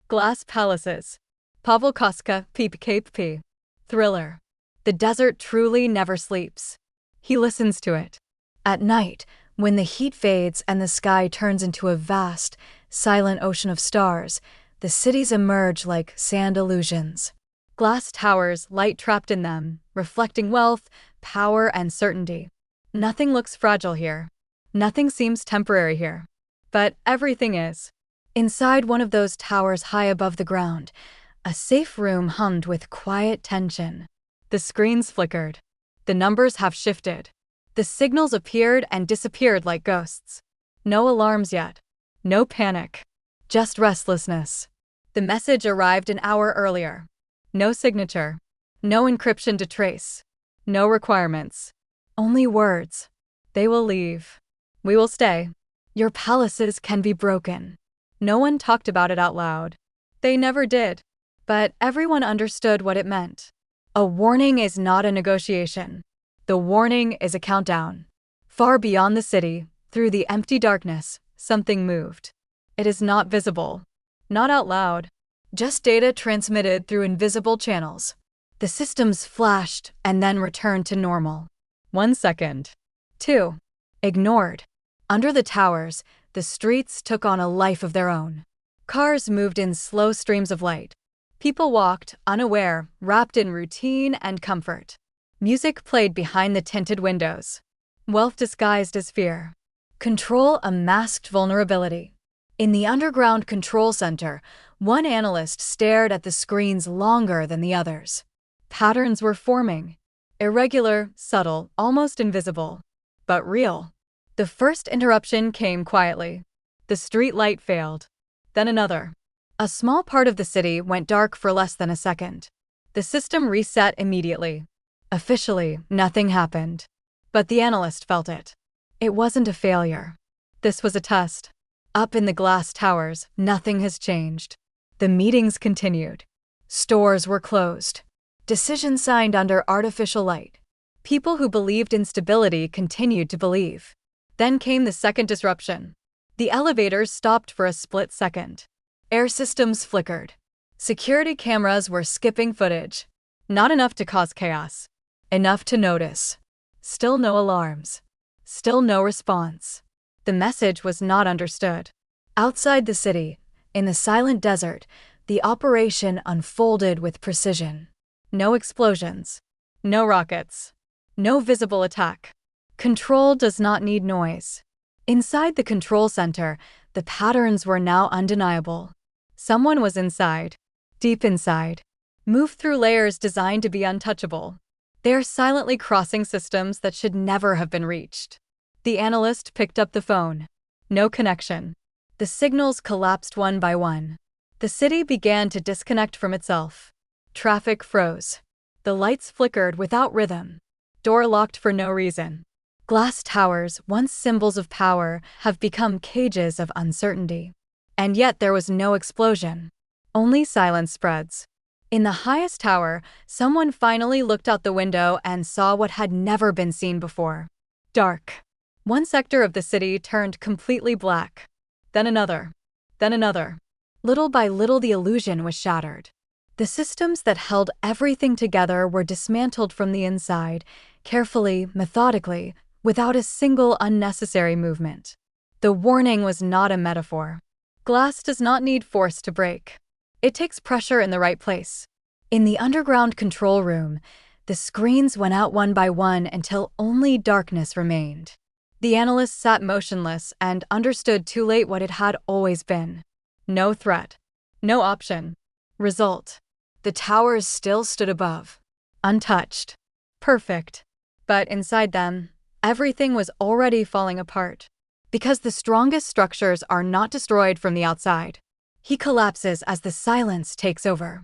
Glass palaces. Pavel Kostka, PPKPP. Thriller. The desert truly never sleeps. He listens to it. At night, when the heat fades and the sky turns into a vast, silent ocean of stars, the cities emerge like sand illusions. Glass towers, light trapped in them, reflecting wealth, power, and certainty. Nothing looks fragile here. Nothing seems temporary here. But everything is. Inside one of those towers high above the ground, a safe room hummed with quiet tension. The screens flickered. The numbers have shifted. The signals appeared and disappeared like ghosts. No alarms yet. No panic. Just restlessness. The message arrived an hour earlier. No signature. No encryption to trace. No requirements. Only words. They will leave. We will stay. Your palaces can be broken. No one talked about it out loud. They never did. But everyone understood what it meant. A warning is not a negotiation. The warning is a countdown. Far beyond the city, through the empty darkness, something moved. It is not visible. Not out loud. Just data transmitted through invisible channels. The systems flashed and then returned to normal. 1 second. 2. Ignored. Under the towers, the streets took on a life of their own. Cars moved in slow streams of light. People walked, unaware, wrapped in routine and comfort. Music played behind the tinted windows. Wealth disguised as fear. Control a masked vulnerability. In the underground control center, one analyst stared at the screens longer than the others. Patterns were forming. Irregular, subtle, almost invisible. But real. The first interruption came quietly. The street light failed. Then another. A small part of the city went dark for less than a second. The system reset immediately. Officially, nothing happened. But the analyst felt it. It wasn't a failure. This was a test. Up in the glass towers, nothing has changed. The meetings continued. Stores were closed. Decisions signed under artificial light. People who believed in stability continued to believe. Then came the second disruption. The elevators stopped for a split second. Air systems flickered. Security cameras were skipping footage. Not enough to cause chaos. Enough to notice. Still no alarms. Still no response. The message was not understood. Outside the city, in the silent desert, the operation unfolded with precision. No explosions. No rockets. No visible attack. Control does not need noise. Inside the control center, the patterns were now undeniable. Someone was inside. Deep inside. Moved through layers designed to be untouchable. They are silently crossing systems that should never have been reached. The analyst picked up the phone. No connection. The signals collapsed one by one. The city began to disconnect from itself. Traffic froze. The lights flickered without rhythm. Door locked for no reason. Glass towers, once symbols of power, have become cages of uncertainty. And yet there was no explosion. Only silence spreads. In the highest tower, someone finally looked out the window and saw what had never been seen before. Dark. One sector of the city turned completely black. Then another. Then another. Little by little the illusion was shattered. The systems that held everything together were dismantled from the inside, carefully, methodically, without a single unnecessary movement. The warning was not a metaphor. Glass does not need force to break. It takes pressure in the right place. In the underground control room, the screens went out one by one until only darkness remained. The analyst sat motionless and understood too late what it had always been. No threat. No option. Result. The towers still stood above. Untouched. Perfect. But inside them, everything was already falling apart. Because the strongest structures are not destroyed from the outside. He collapses as the silence takes over.